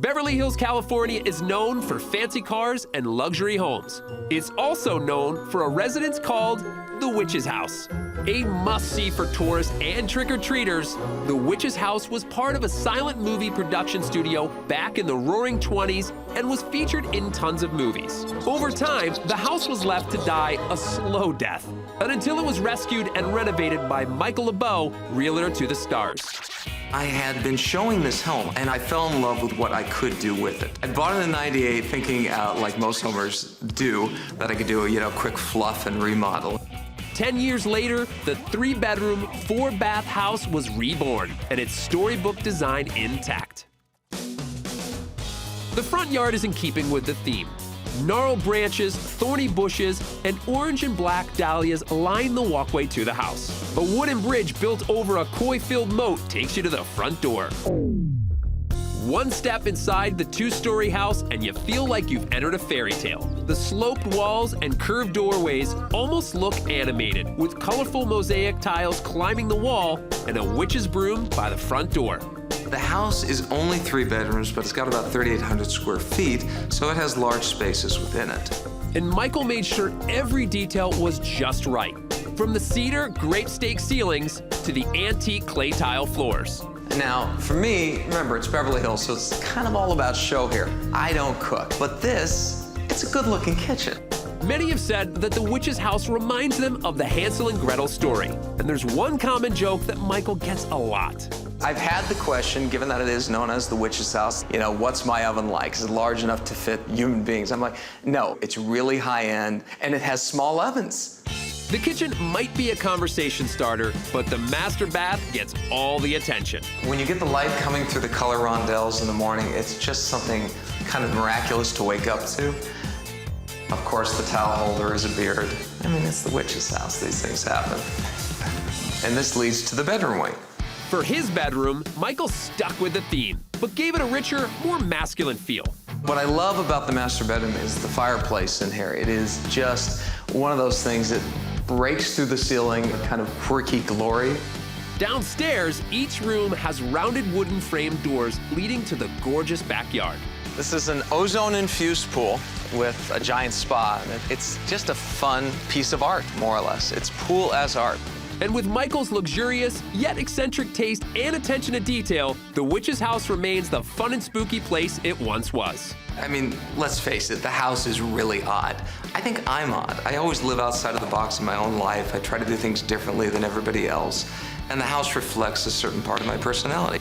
Beverly Hills, California is known for fancy cars and luxury homes. It's also known for a residence called the Witch's House. A must-see for tourists and trick-or-treaters, the Witch's House was part of a silent movie production studio back in the roaring 20s and was featured in tons of movies. Over time, the house was left to die a slow death, and until it was rescued and renovated by Michael Libow, realtor to the stars. I had been showing this home, and I fell in love with what I could do with it. I bought it in '98 thinking, like most homers do, that I could do a quick fluff and remodel. 10 years later, the 3-bedroom, 4-bath house was reborn, and its storybook design intact. The front yard is in keeping with the theme. Gnarled branches, thorny bushes, and orange and black dahlias line the walkway to the house. A wooden bridge built over a koi-filled moat takes you to the front door. One step inside the 2-story house and you feel like you've entered a fairy tale. The sloped walls and curved doorways almost look animated, with colorful mosaic tiles climbing the wall and a witch's broom by the front door. The house is only 3 bedrooms, but it's got about 3,800 square feet, so it has large spaces within it. And Michael made sure every detail was just right. From the cedar grape stake ceilings to the antique clay tile floors. Now, for me, remember, it's Beverly Hills, so it's kind of all about show here. I don't cook, but this, it's a good-looking kitchen. Many have said that the Witch's House reminds them of the Hansel and Gretel story. And there's one common joke that Michael gets a lot. I've had the question, given that it is known as the Witch's House, what's my oven like? Is it large enough to fit human beings? I'm like, no, it's really high-end, and it has small ovens. The kitchen might be a conversation starter, but the master bath gets all the attention. When you get the light coming through the color rondelles in the morning, it's just something kind of miraculous to wake up to. Of course, the towel holder is a beard. I mean, it's the Witch's House. These things happen. And this leads to the bedroom wing. For his bedroom, Michael stuck with the theme, but gave it a richer, more masculine feel. What I love about the master bedroom is the fireplace in here. It is just one of those things that breaks through the ceiling, a kind of quirky glory. Downstairs, each room has rounded wooden framed doors leading to the gorgeous backyard. This is an ozone-infused pool with a giant spa. It's just a fun piece of art, more or less. It's pool as art. And with Michael's luxurious, yet eccentric taste and attention to detail, the Witch's House remains the fun and spooky place it once was. I mean, let's face it, the house is really odd. I think I'm odd. I always live outside of the box in my own life. I try to do things differently than everybody else. And the house reflects a certain part of my personality.